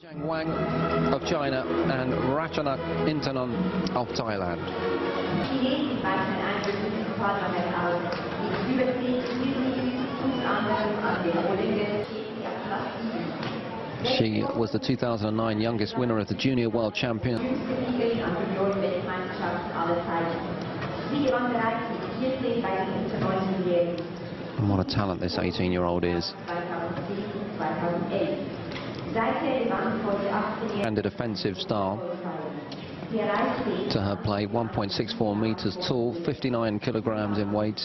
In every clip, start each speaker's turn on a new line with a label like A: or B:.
A: FINAL Wang of China and Ratchanok INTANON of Thailand. She was the 2009 youngest winner of the Junior World Champion. And what a talent this 18-year-old is. And a defensive style to her play, 1.64 meters tall, 59 kilograms in weight.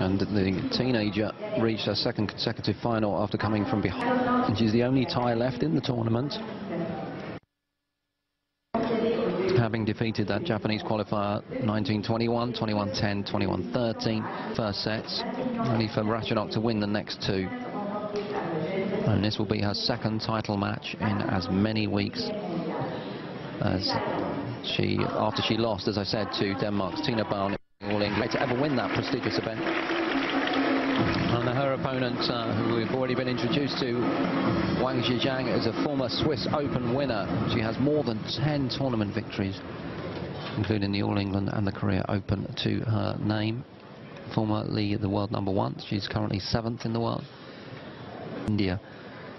A: And the teenager reached her second consecutive final after coming from behind. And she's the only Thai left in the tournament, having defeated that Japanese qualifier 19-21, 21-10, 21-13 first sets, only for Ratchanok to win the next two. And this will be her second title match in as many weeks as after she lost, as I said, to Denmark's Tina Barn in All England to ever win that prestigious event. And her opponent, who we've already been introduced to, Wang Shixian, is a former Swiss Open winner. She has more than 10 tournament victories, including the All England and the Korea Open, to her name. Formerly the world #1. She's currently 7th in the world. India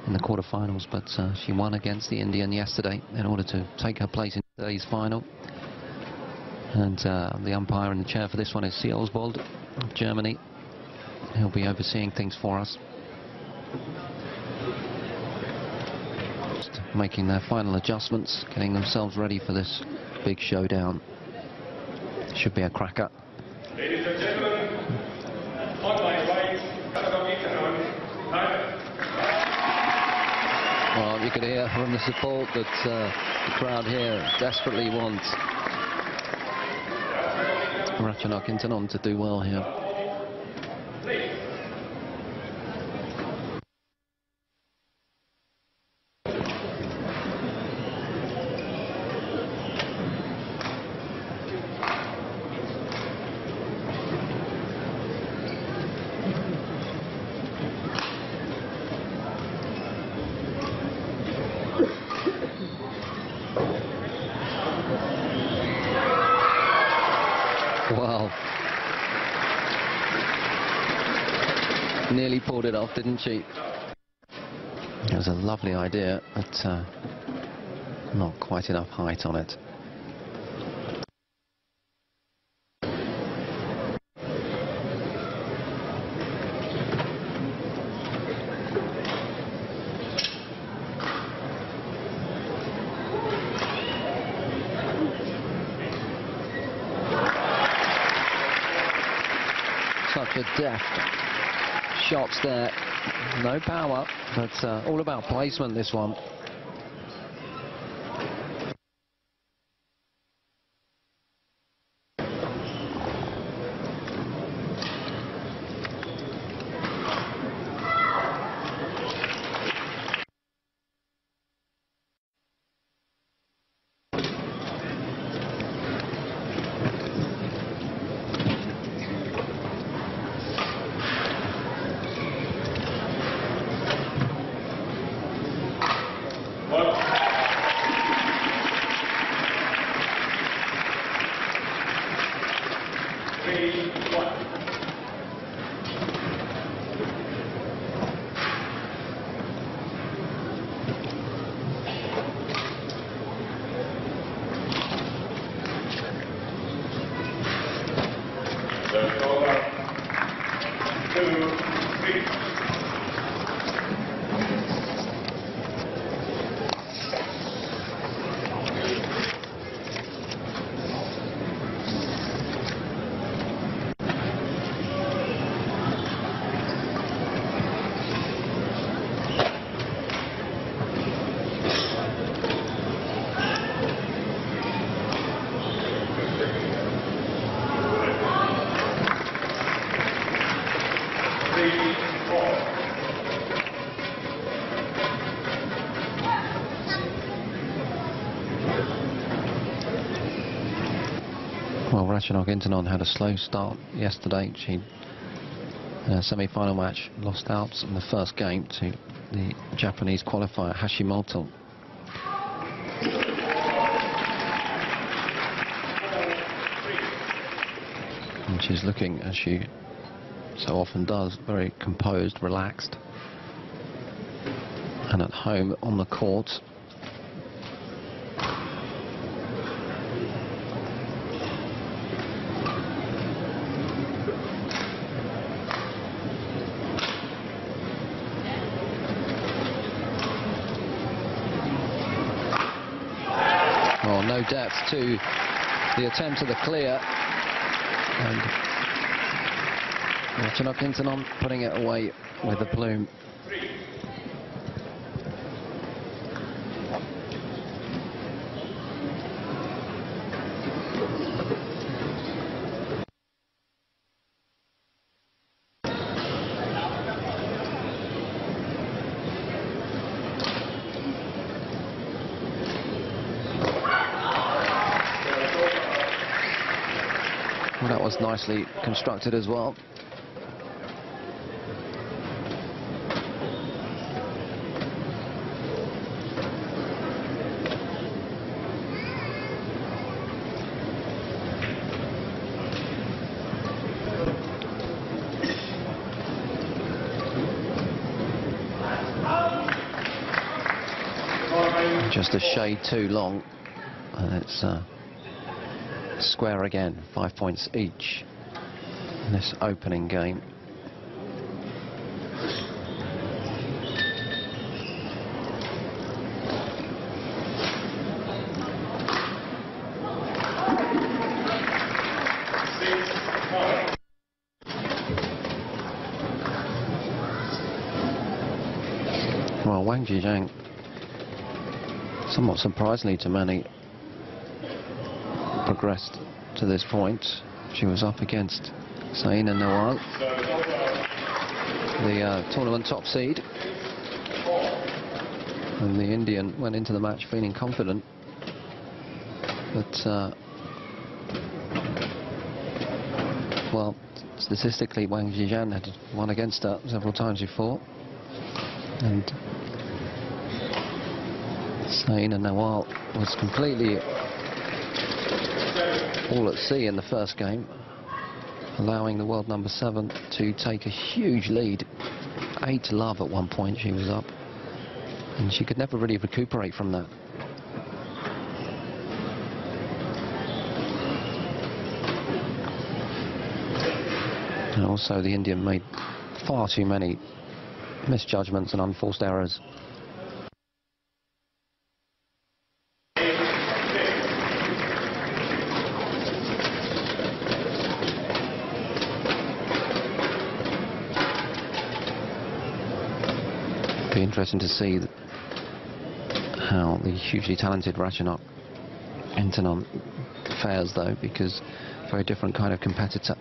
A: in the quarterfinals, but she won against the Indian yesterday in order to take her place in today's final. And the umpire in the chair for this one is C. Oswald of Germany. He'll be overseeing things for us. Just making their final adjustments, getting themselves ready for this big showdown. Should be a cracker.
B: Ladies and gentlemen, on my right, Ratchanok INTANON.
A: Well, you could hear from the support that the crowd here desperately wants Ratchanok INTANON to do well here. Well, nearly pulled it off, didn't she? It was a lovely idea, but not quite enough height on it. Such a deft shots there, no power, but all about placement, this one. Well, Ratchanok INTANON had a slow start yesterday. She, semi-final match, lost out in the first game to the Japanese qualifier Hashimoto. And she's looking, as she so often does, very composed, relaxed, and at home on the court. Well, no depth to the attempt at the clear, and Ratchanok INTANON putting it away with a plume. Well, that was nicely constructed as well. Just a shade too long, and it's square again, 5 points each in this opening game. Well, Wang Zhizhang, somewhat surprisingly to many, progressed to this point. She was up against Saina Nehwal, the tournament top seed, and the Indian went into the match feeling confident, but well, statistically Wang Zhizhang had won against her several times before, and Saina Nehwal was completely all at sea in the first game, allowing the world number 7 to take a huge lead. 8-love at one point she was up, and she could never really recuperate from that. And also the Indian made far too many misjudgments and unforced errors. Be interesting to see how the hugely talented Ratchanok INTANON fares, though, because very different kind of competitor,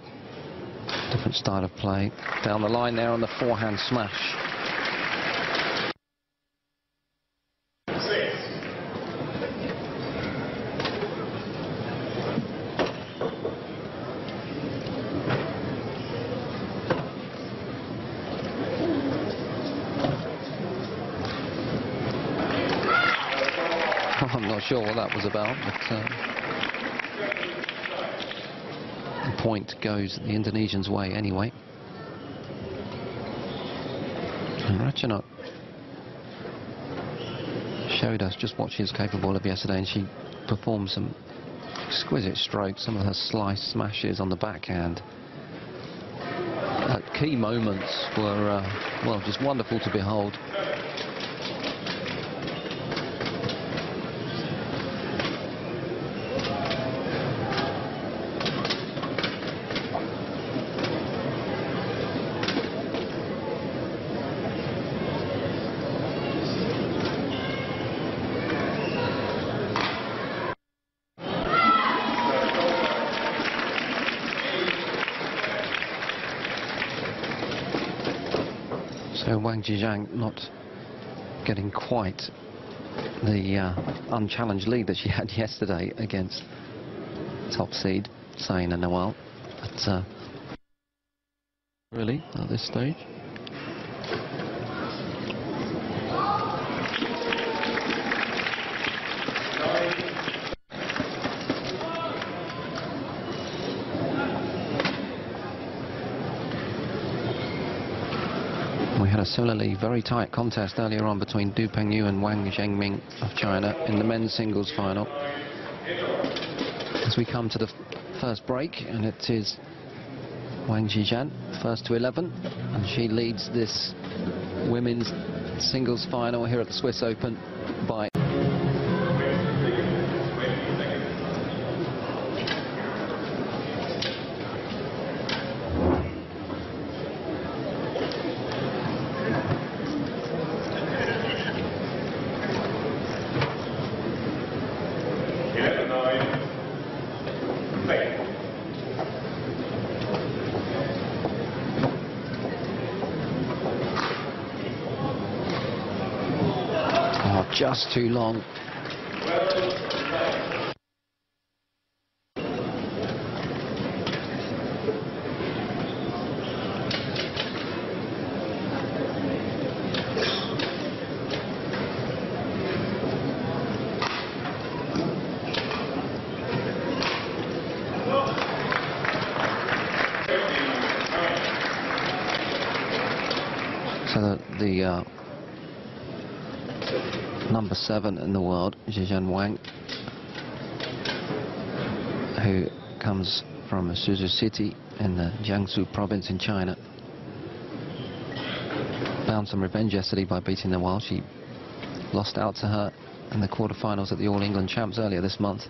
A: different style of play. Down the line there on the forehand smash. I'm not sure what that was about, but the point goes the Indonesians' way anyway. And Ratchanok showed us just what she was capable of yesterday, and she performed some exquisite strokes, some of her slice smashes on the backhand at key moments were, well, just wonderful to behold. So Wang Zhizhang not getting quite the unchallenged lead that she had yesterday against top seed Saina Nehwal, but really at this stage. had a similarly very tight contest earlier on between Du Pengyu and Wang Zhengming of China in the men's singles final. As we come to the first break, and it is Wang Zhijian, first to 11, and she leads this women's singles final here at the Swiss Open by just too long. So the number 7 in the world, Zhijian Wang, who comes from Suzhou City in the Jiangsu province in China, found some revenge yesterday by beating Nawal. She lost out to her in the quarterfinals at the All England Champs earlier this month.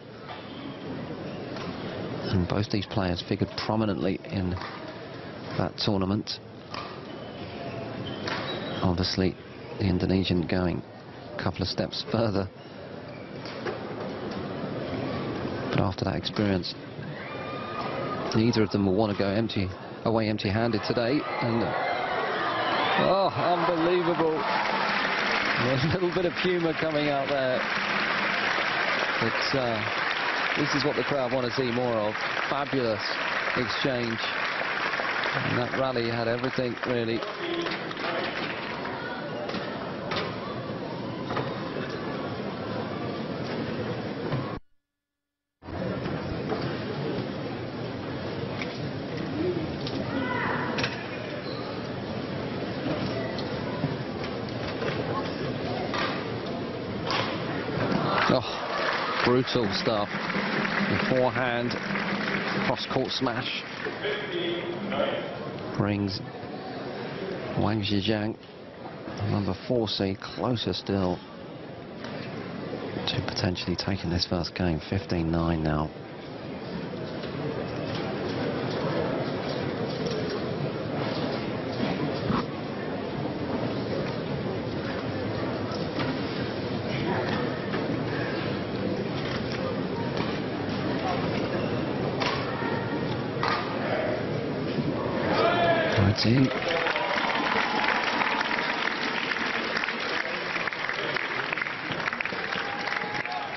A: And both these players figured prominently in that tournament. Obviously, the Indonesian going a couple of steps further. But after that experience, neither of them will want to go away empty-handed today. And oh, unbelievable! There's a little bit of humour coming out there. This is what the crowd want to see more of. Fabulous exchange. And that rally had everything, really. Oh, brutal stuff. The forehand, cross-court smash brings Wang Zhijian, number 4 seed, closer still to potentially taking this first game. 15-9 now. In.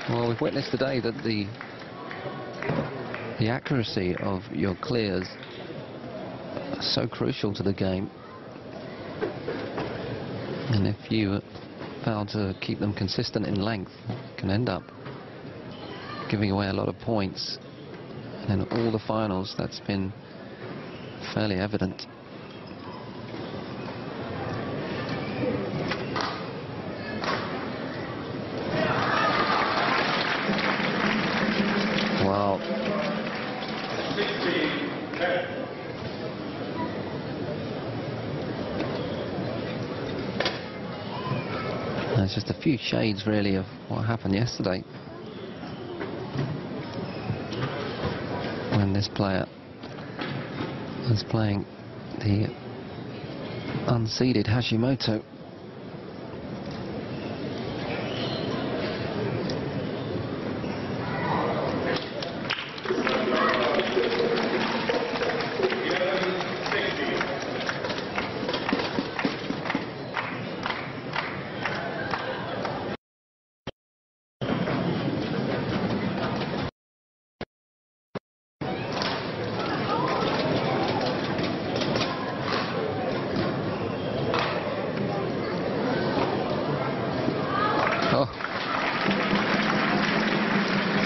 A: Well, we've witnessed today that the accuracy of your clears are so crucial to the game, and if you fail to keep them consistent in length, you can end up giving away a lot of points. And in all the finals, that's been fairly evident. Wow. There's just a few shades really of what happened yesterday when this player was playing the unseeded Hashimoto.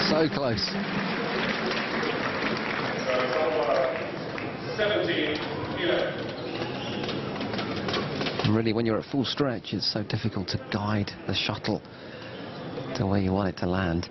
A: So close.
B: 17-11.
A: Really, when you're at full stretch, it's so difficult to guide the shuttle to where you want it to land.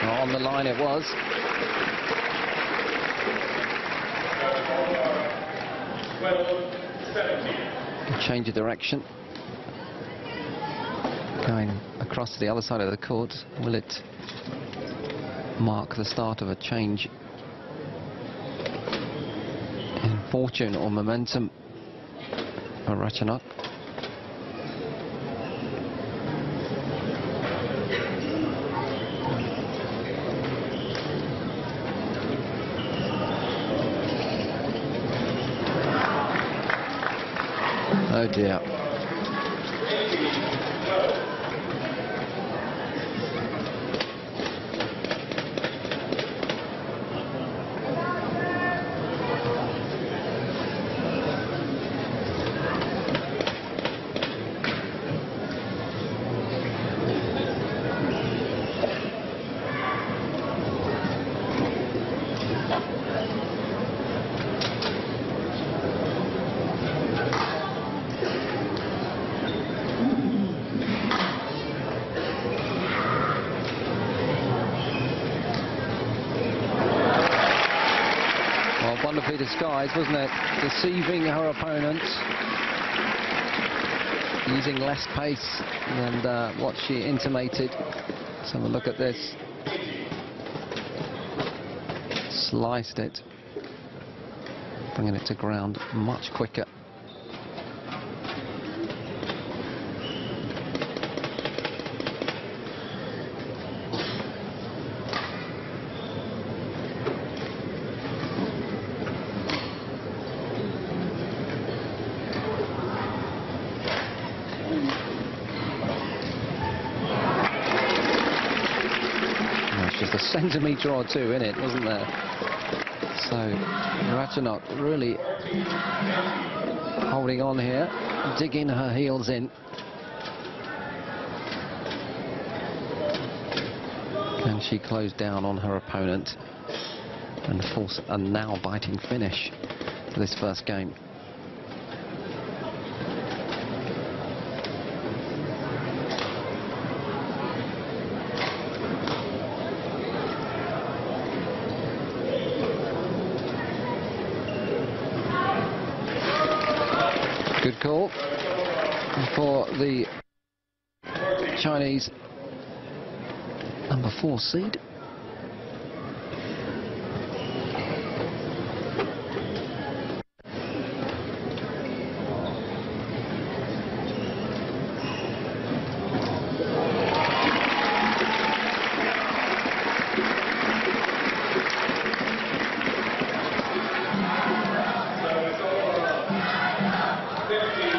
A: On the line it was. Change of direction. Going across to the other side of the court. Will it mark the start of a change in fortune or momentum for Ratchanok? Oh dear. Wonderfully disguised, wasn't it? Deceiving her opponent, using less pace than what she intimated. Let's have a look at this. Sliced it, bringing it to ground much quicker. Just a centimetre or two in it, wasn't there? So Ratchanok really holding on here, digging her heels in. Can she close down on her opponent and force a now biting finish for this first game? Good call for the Chinese number 4 seed.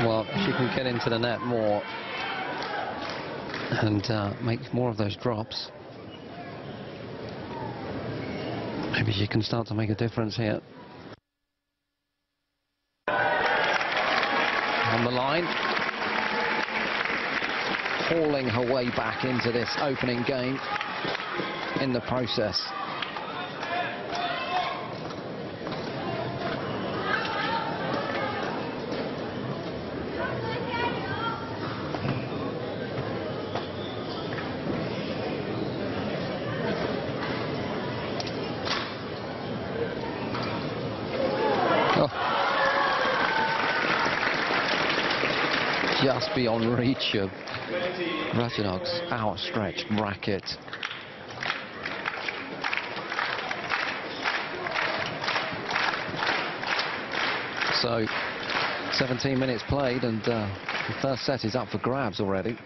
A: Well, she can get into the net more and make more of those drops. Maybe she can start to make a difference here. On the line, hauling her way back into this opening game in the process. Just beyond reach of Ratchanok's outstretched racket. So 17 minutes played and the first set is up for grabs already.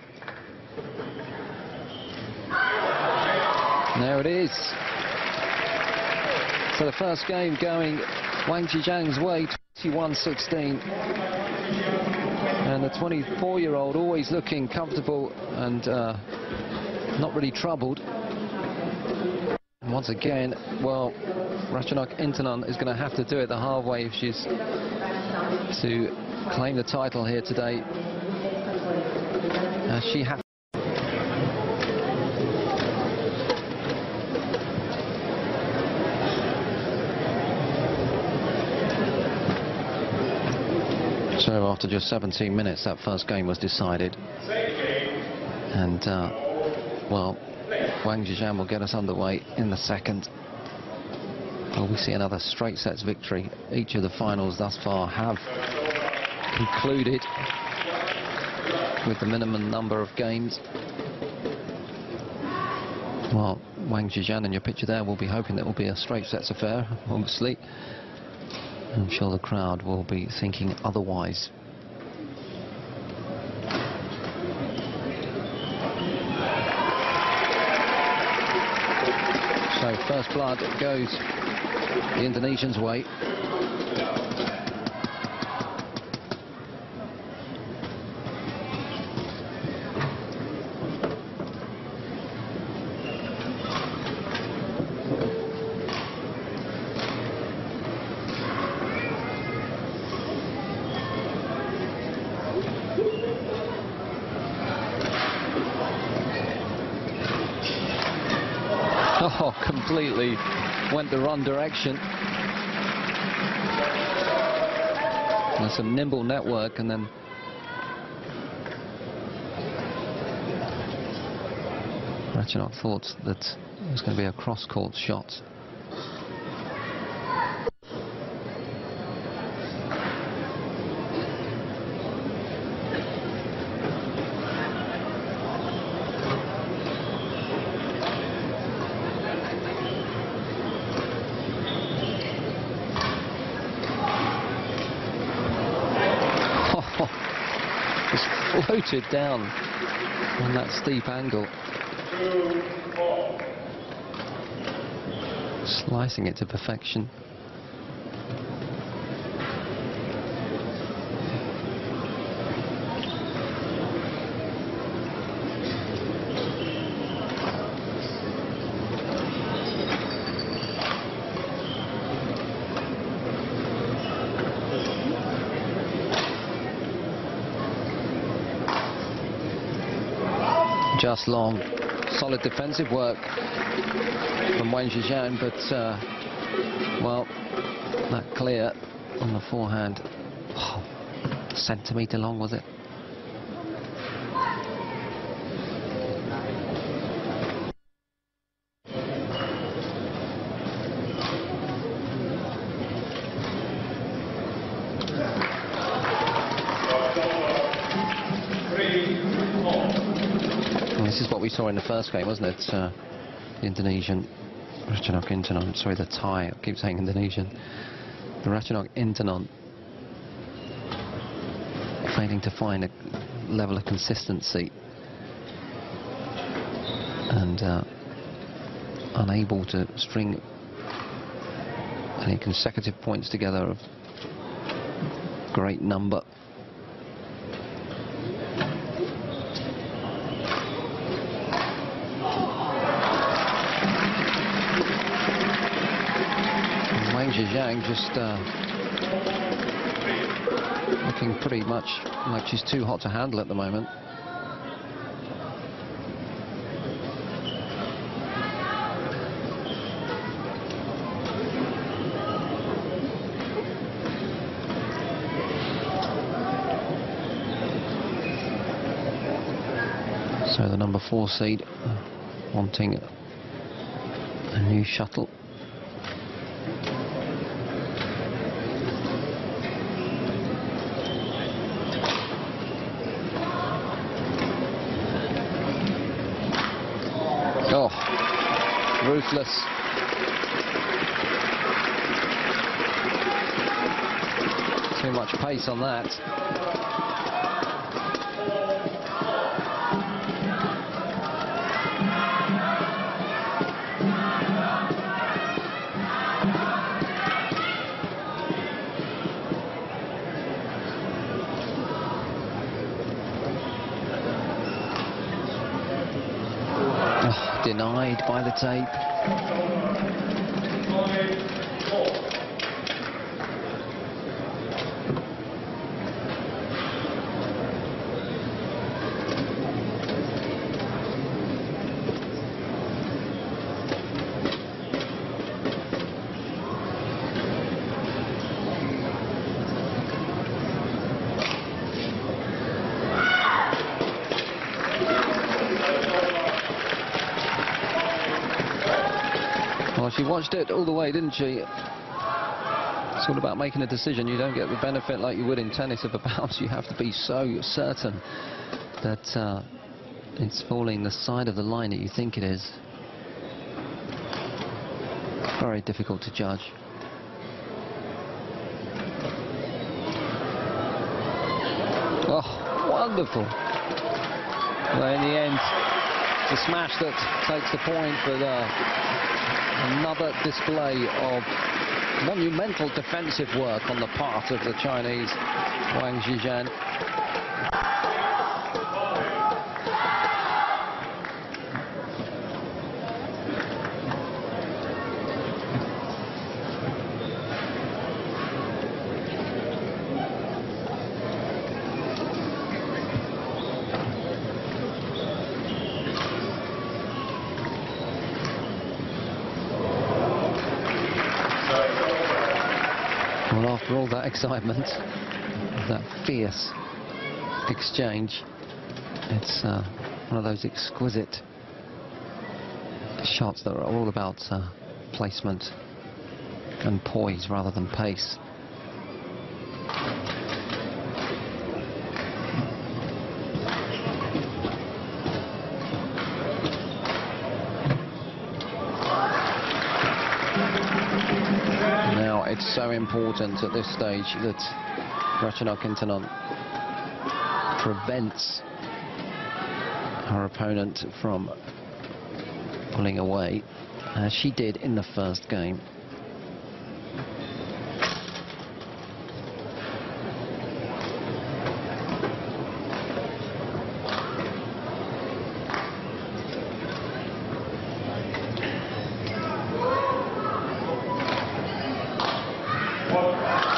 A: There it is. So the first game going Wang Zhizhang's way, 21-16. And the 24-year-old always looking comfortable and not really troubled. And once again, well, Ratchanok INTANON is going to have to do it the hard way if she's to claim the title here today. She has. So after just 17 minutes, that first game was decided. And, well, Wang Zhejiang will get us underway in the second. Will we see another straight sets victory? Each of the finals thus far have concluded with the minimum number of games. Well, Wang Zhejiang in your picture there will be hoping it will be a straight sets affair, obviously. I'm sure the crowd will be thinking otherwise. So first blood goes the Indonesians' way. Oh, completely went the wrong direction. And some nimble network, and then Ratchanok thought that it was going to be a cross-court shot. Just floated down on that steep angle, slicing it to perfection. Just long, solid defensive work from Wang Zhejiang, but well, that clear on the forehand, oh, centimetre long, was it? This is what we saw in the first game, wasn't it? The Indonesian Ratchanok INTANON, sorry, the Thai, I keep saying Indonesian. The Ratchanok INTANON failing to find a level of consistency and unable to string any consecutive points together of great number. Wang Zhejiang just looking pretty much like she's too hot to handle at the moment. So the number 4 seed wanting a new shuttle. Oh, ruthless. Too much pace on that. Denied by the tape.
B: 5-4.
A: Well, she watched it all the way, didn't she? It's all about making a decision. You don't get the benefit like you would in tennis of a bounce. You have to be so certain that it's falling the side of the line that you think it is. Very difficult to judge. Oh, wonderful. Well, in the end, the smash that takes the point, but another display of monumental defensive work on the part of the Chinese Wang Shixian. Well, after all that excitement, that fierce exchange, it's one of those exquisite shots that are all about placement and poise rather than pace. Now it's so important at this stage that Ratchanok INTANON prevents her opponent from pulling away, as she did in the first game.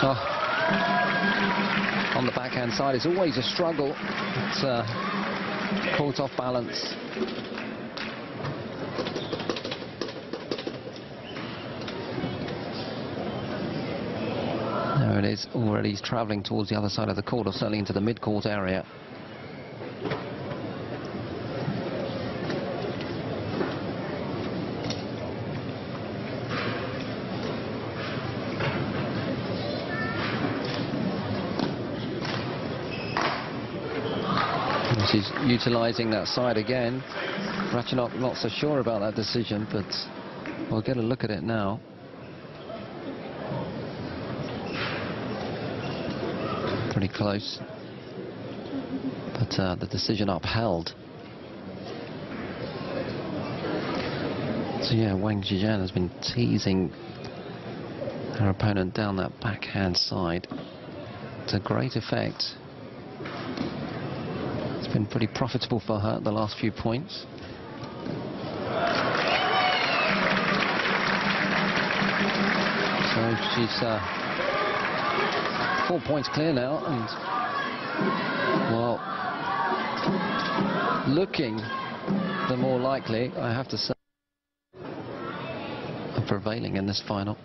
A: Oh. On the backhand side, it's always a struggle. It's caught off balance. There it is, already travelling towards the other side of the court, or certainly into the mid-court area. She's utilising that side again. Ratchanok not so sure about that decision, but we'll get a look at it now. Pretty close, but the decision upheld. So yeah, Wang Shixian has been teasing her opponent down that backhand side to great effect. It's been pretty profitable for her the last few points. So she's 4 points clear now, and well, looking the more likely, I have to say, of prevailing in this final.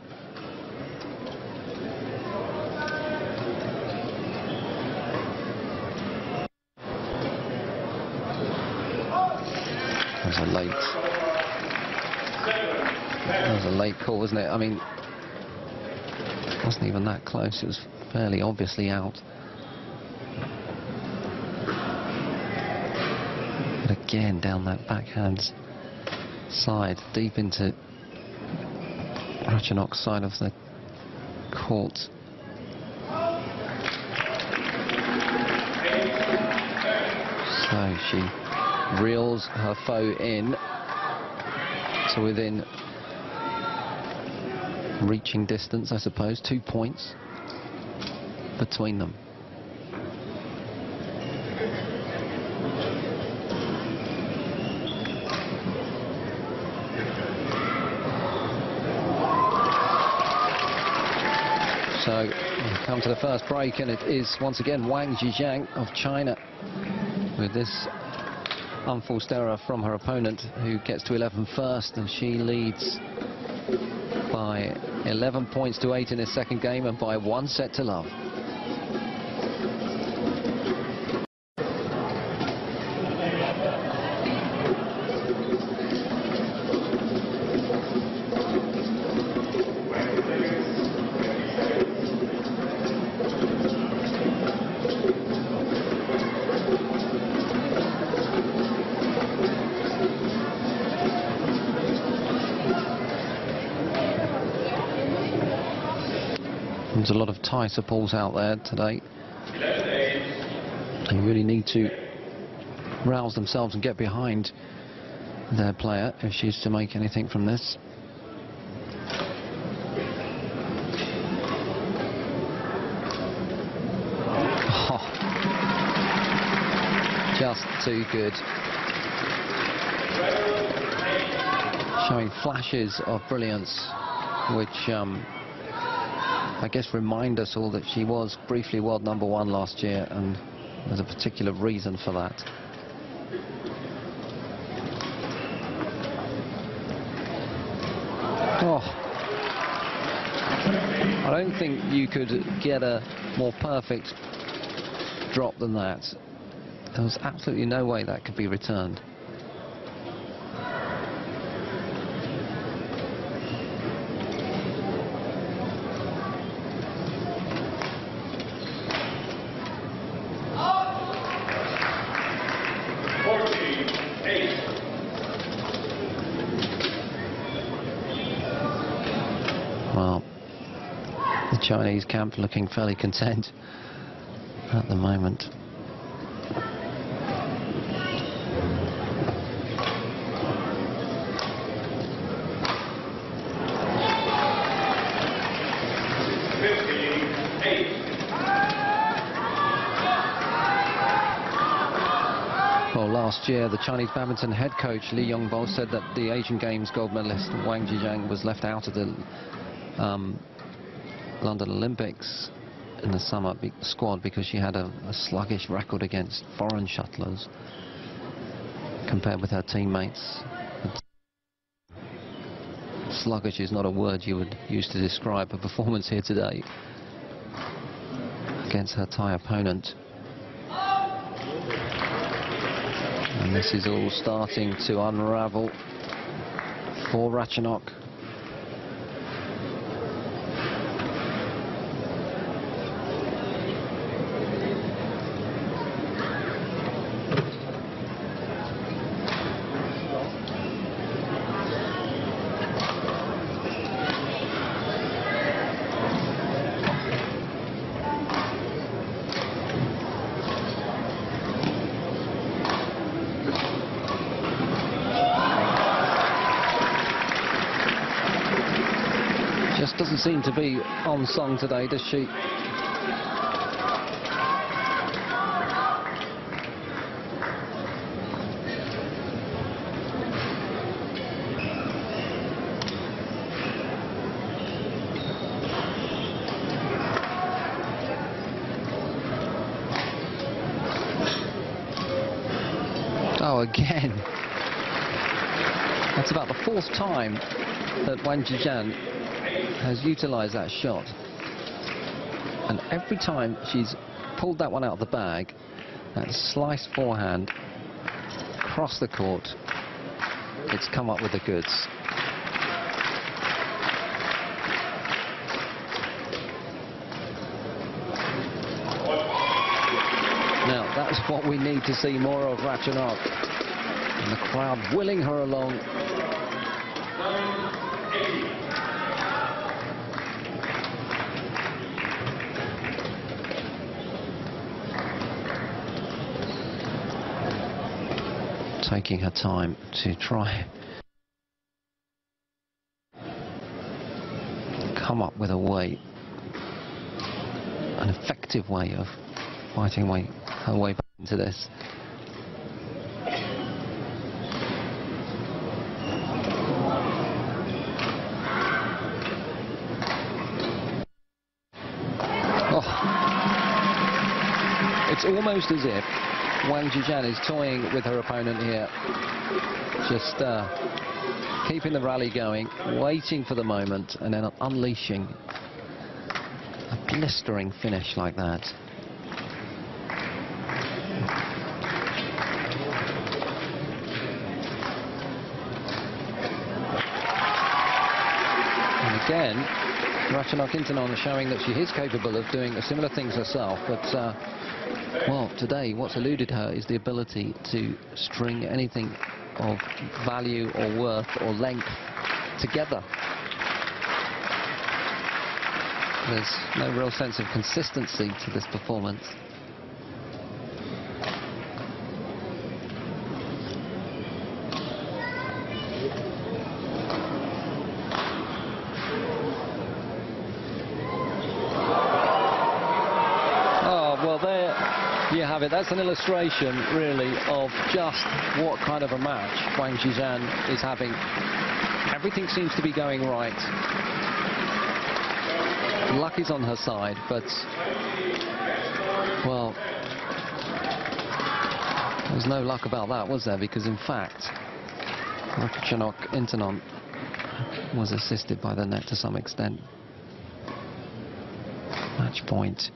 A: That was a late call, wasn't it? I mean, it wasn't even that close. It was fairly obviously out. But again, down that backhand side, deep into Ratchanok's side of the court. So she reels her foe in to within reaching distance, I suppose. 2 points between them. So we come to the first break, and it is once again Wang Zhijiang of China with this unforced error from her opponent, who gets to 11 first, and she leads by 11 points to 8 in his second game and by 1 set to love. There's a lot of tighter balls out there today. They really need to rouse themselves and get behind their player if she's to make anything from this. Oh, just too good. Showing flashes of brilliance, which I guess remind us all that she was briefly world #1 last year, and there's a particular reason for that. Oh, I don't think you could get a more perfect drop than that. There was absolutely no way that could be returned. Well, the Chinese camp looking fairly content at the moment. Well, last year the Chinese badminton head coach Li Yongbo said that the Asian Games gold medalist Wang Zhijiang was left out of the London Olympics in the summer squad because she had a sluggish record against foreign shuttlers compared with her teammates. Sluggish is not a word you would use to describe a performance here today against her Thai opponent. And this is all starting to unravel for Ratchanok. Just doesn't seem to be on song today, does she? Oh, again. That's about the 4th time that Wang Zhijiang has utilised that shot, and every time she's pulled that one out of the bag, that sliced forehand across the court, it's come up with the goods. Now that's what we need to see more of Ratchanok, and the crowd willing her along. Taking her time to try come up with a way, an effective way of fighting her way back into this. It's almost as if Wang Zhejian is toying with her opponent here, just keeping the rally going, waiting for the moment, and then unleashing a blistering finish like that. And again, Ratchanok INTANON showing that she is capable of doing similar things herself, but well, today what's eluded her is the ability to string anything of value or worth or length together. There's no real sense of consistency to this performance. You have it. That's an illustration, really, of just what kind of a match Wang Zhejian is having. Everything seems to be going right. Luck is on her side, but, well, there's no luck about that, was there? Because, in fact, Ratchanok INTANON was assisted by the net to some extent. Match point.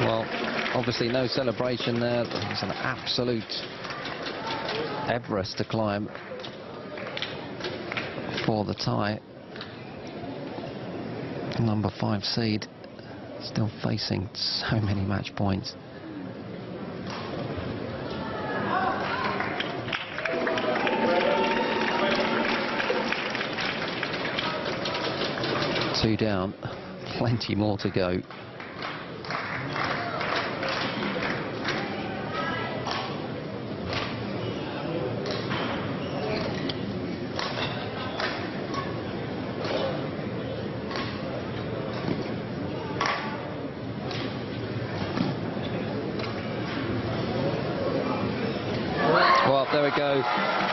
A: Well, obviously no celebration there. It's an absolute Everest to climb for the tie. Number 5 seed still facing so many match points. Two down, plenty more to go. Well, there we go.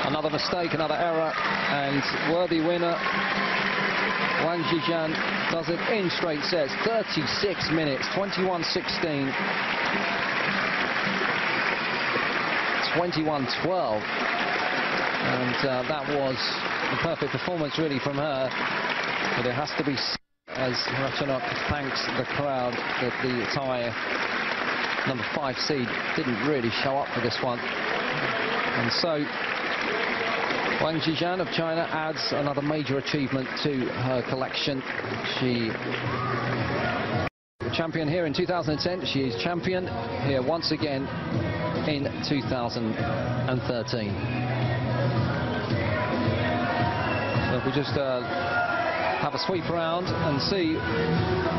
A: Another mistake, another error, and worthy winner. Wang Zhejian does it in straight sets. 36 minutes, 21-16, 21-12. And that was the perfect performance, really, from her. But it has to be, as Ratchanok thanks the crowd, that the tie number 5 seed didn't really show up for this one. And so Wang Zhejian of China adds another major achievement to her collection. She was champion here in 2010. She is champion here once again in 2013. So if we just have a sweep around and see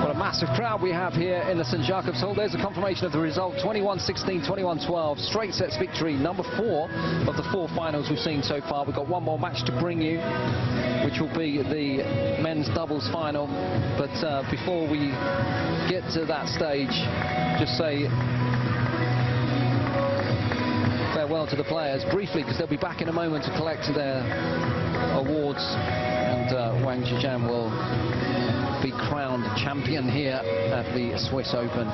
A: what a massive crowd we have here in the St. Jacobs Hall. There's a confirmation of the result, 21-16, 21-12, straight sets victory, number 4 of the 4 finals we've seen so far. We've got one more match to bring you, which will be the men's doubles final. But before we get to that stage, just say farewell to the players briefly, because they'll be back in a moment to collect their awards. And Wang Zhejian will be crowned champion here at the Swiss Open.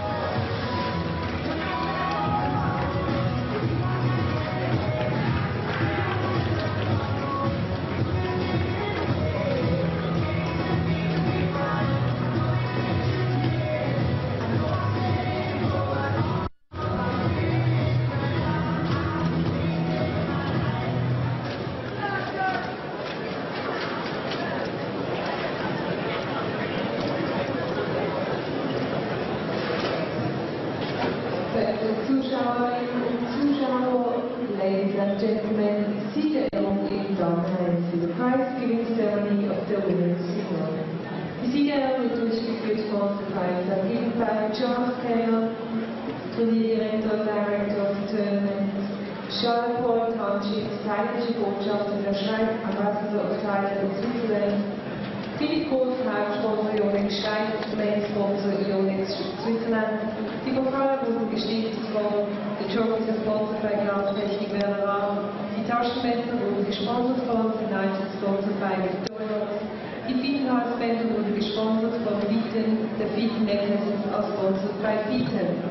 C: Ladies and gentlemen, seated along in Donheim to the prize-giving ceremony of the women's final. Die Sieger wird durchgeführt von the prize given by John Taylor, Turnierdirektor, Director of the Tournament, Charlotte Paul Township, Thailändische Botschafter der Schweiz, Ambassador of Thailand in Switzerland, Philipp Groß, Hauptsponsor Yonex Schweiz, Main Sponsor Yonex Switzerland. Die Pokale wurden gestiftet worden, die Trophies are sponsored by Grauntechnik Werner. Die Taschenmesser wurden gesponsert worden, United sponsored by Victoria. Die FINAL wurde gesponsert von Viten, der Viten Necklaces aus sponsored by Viten.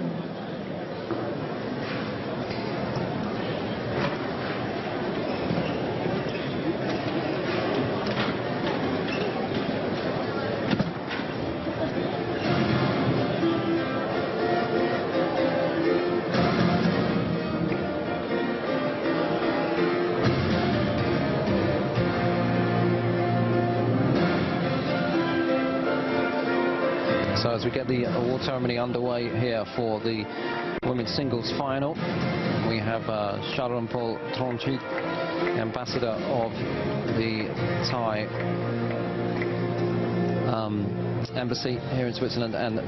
A: So as we get the award ceremony underway here for the women's singles final, we have Sharon Paul Tronchi, ambassador of the Thai embassy here in Switzerland, and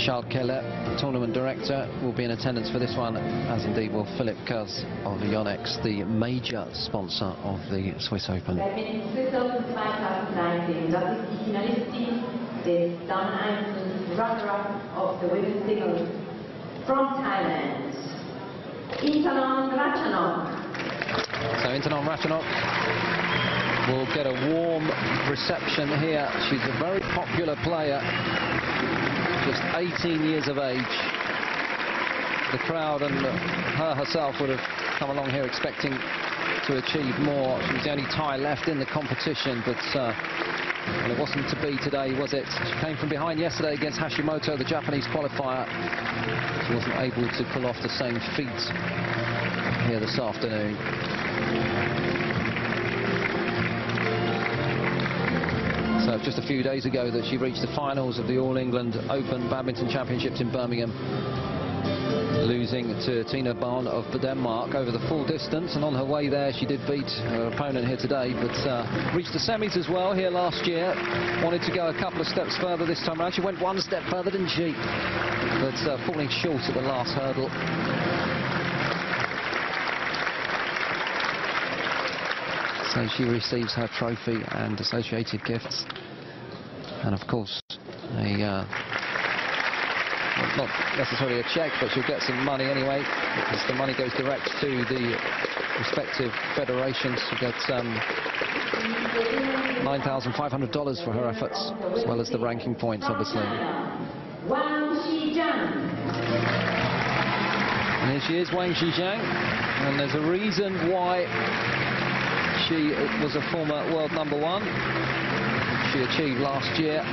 A: Charles Keller, tournament director, will be in attendance for this one, as indeed will Philip Kers of Yonex, the major sponsor of the Swiss Open.
D: Swiss Open 2019, das ist die Finalistin des Damen-Einzel Runner-Up of the Women's Singles from Thailand, Ratchanok.
A: So Intanon Ratchanok will get a warm reception here. She's a very popular player, just 18 years of age. The crowd and her herself would have come along here expecting to achieve more. She was the only Thai left in the competition, but well, it wasn't to be today, was it? She came from behind yesterday against Hashimoto, the Japanese qualifier. She wasn't able to pull off the same feat here this afternoon. So just a few days ago that she reached the finals of the All England Open Badminton Championships in Birmingham, losing to Tina Barn of Denmark over the full distance, and on her way there she did beat her opponent here today, but reached the semis as well here last year. Wanted to go a couple of steps further this time around. She went one step further, didn't she? But falling short at the last hurdle. So she receives her trophy and associated gifts, and of course not necessarily a cheque, but she'll get some money anyway, because the money goes direct to the respective federations. She gets $9,500 for her efforts, as well as the ranking points, obviously. And here she is, Wang Shixian, and there's a reason why she was a former world #1. She achieved last year.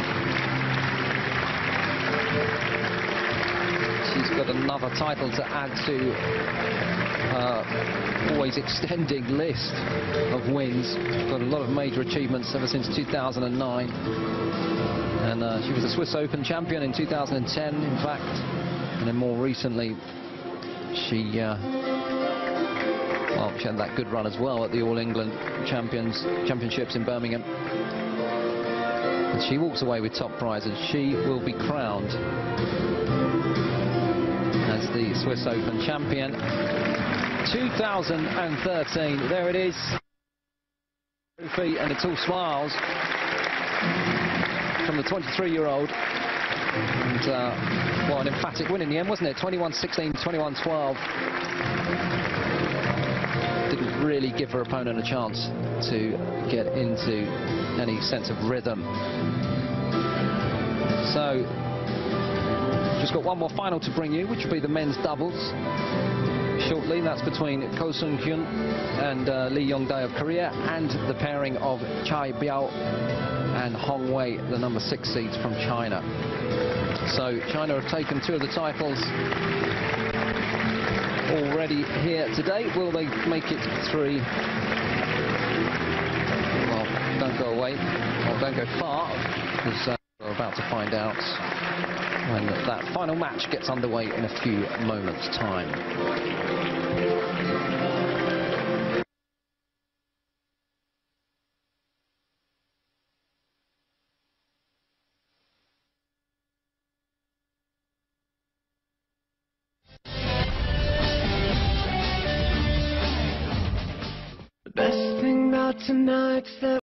A: She's got another title to add to her always extending list of wins. She's got a lot of major achievements ever since 2009. And she was a Swiss Open champion in 2010, in fact. And then more recently, she had that good run as well at the All England Championships in Birmingham. And she walks away with top prize, and she will be crowned as the Swiss Open champion 2013. There it is, trophy, and it's all smiles from the 23-year-old. And well, an emphatic win in the end, wasn't it? 21-16, 21-12. Didn't really give her opponent a chance to get into any sense of rhythm. So just got one more final to bring you, which will be the men's doubles shortly. That's between Ko Sung-hyun and Lee Yong-dae of Korea, and the pairing of Chai Biao and Hong Wei, the #6 seeds from China. So China have taken 2 of the titles already here today. Will they make it 3? Well, don't go away, or don't go far, because we're about to find out when that final match gets underway in a few moments' time.
E: The best thing about tonight's that